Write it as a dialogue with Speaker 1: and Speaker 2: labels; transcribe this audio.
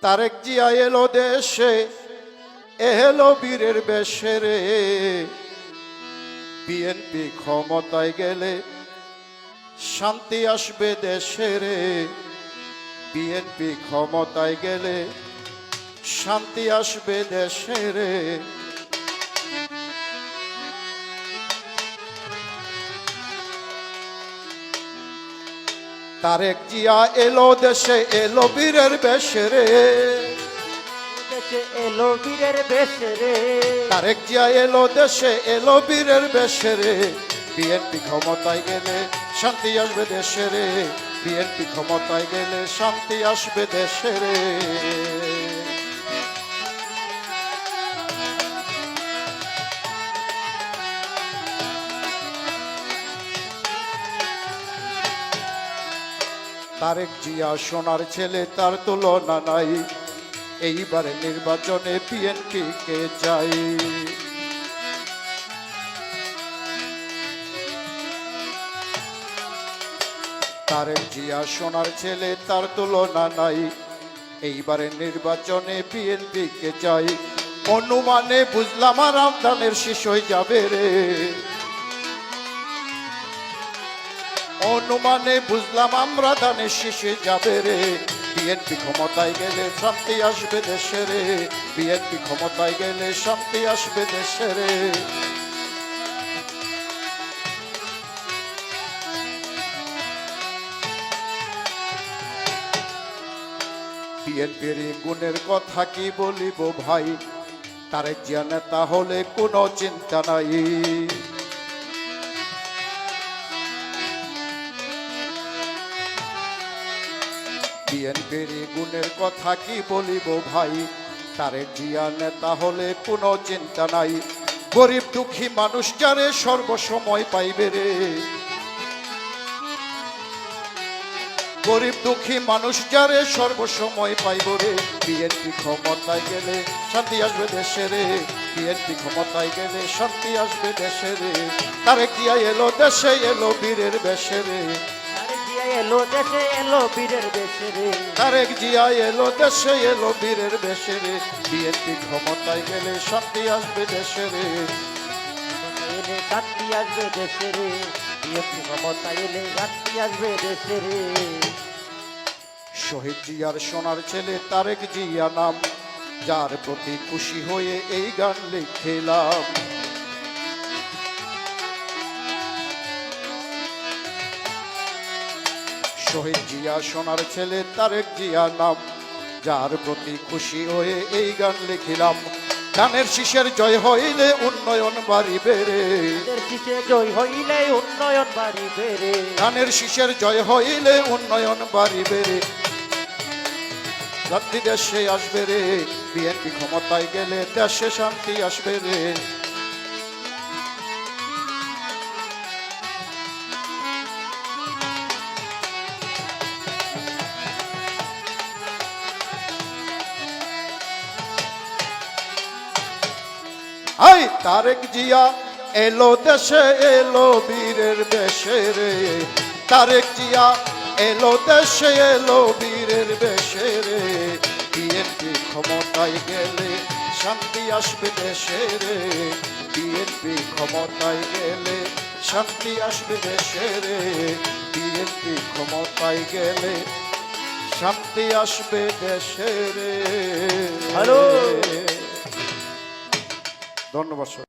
Speaker 1: তারেক জিয়া এলো দেশে, এলো বীরের বেশে রে। বিএনপি ক্ষমতায় গেলে শান্তি আসবে দেশে রে। বিএনপি ক্ষমতায় গেলে শান্তি আসবে দেশে রে। তারেক জিয়া এলো দেশে, এলো বীরের বেশে রে।
Speaker 2: দেশে এলো বীরের বেশে রে।
Speaker 1: তারেক জিয়া এলো দেশে, এলো বীরের বেশে রে। বিএনপি ক্ষমতায় গেলে শান্তি আসবে দেশে রে। বিএনপি ক্ষমতায় গেলে শান্তি আসবে দেশে রে। তারেক জিয়া সোনার ছেলে, তার তুলনা নাই। এইবারে নির্বাচনে বিএনপি কে চাই। তারেক জিয়া সোনার ছেলে, তার তুলনা নাই। এইবারে নির্বাচনে বিএনপি কে চাই। অনুমানে বুঝলাম আর আমদানের শেষ হয়ে যাবে রে। অনুমানে বুঝলাম আমরা দানের শেষে যাবে রে। বিএনপি ক্ষমতায় গেলে শান্তি আসবে দেশে রে। বিএনপি ক্ষমতায় গেলে শান্তি আসবে দেশে রে। বিএনপির গুণের কথা কি বলিব ভাই, তারেক জিয়া নেতা হলে কোনো চিন্তা নাই। বিএনপির গুণের কথা কি বলিব ভাই, তারেক জিয়া নেতা হলে কোনো চিন্তা নাই। গরিব দুঃখী মানুষ যারে সর্বসময় পাইবে রে। গরিব দুঃখী মানুষ যারে সর্বসময় পাইব রে। বিএনপি ক্ষমতায় গেলে শান্তি আসবে দেশে রে। বিএনপি ক্ষমতায় গেলে শান্তি আসবে দেশে রে। তারেক জিয়া এলো দেশে, এলো বীরের বেশে রে।
Speaker 2: এলো দেশে এলো বীরের বেশে রে।
Speaker 1: তারেক জিয়া এলো দেশে, এলো বীরের বেশে রে। বিএনপি ক্ষমতায় গেলে শান্তি আসবে দেশে রে।
Speaker 2: এলে শান্তি আসবে দেশে রে। বিএনপি ক্ষমতায় এলে শান্তি আসবে দেশে রে।
Speaker 1: শহীদ জিয়ার সোনার ছেলে তারেক জিয়া নাম, যার প্রতি খুশি হয়ে এই গান লিখিলাম। শহীদ জিয়া সোনার ছেলে তারেক জিয়া নাম, যার প্রতি খুশি হয়ে এই গান লিখিলাম। গানের শীষের জয় হইলে উন্নয়ন বাড়িবে রে।
Speaker 2: জয় হইলে উন্নয়ন বাড়িবে রে।
Speaker 1: গানের শীষের জয় হইলে উন্নয়ন বাড়িবে রে। শান্তি দেশে আসবে রে। বিএনপি ক্ষমতায় গেলে দেশে শান্তি আসবে রে। আই তারেক জিয়া এলো দেশে, এলো বীরের বেশে রে। তারেক জিয়া এলো দেশে, এলো বীরের বেশে রে। বিএনপি ক্ষমতায় গেলে শান্তি আসবে দেশে রে। বিএনপি ক্ষমতায় গেলে শান্তি আসবে দেশে রে। বিএনপি ক্ষমতায় গেলে শান্তি আসবে দেশে রে।
Speaker 2: হ্যালো,
Speaker 1: ধন্যবাদ।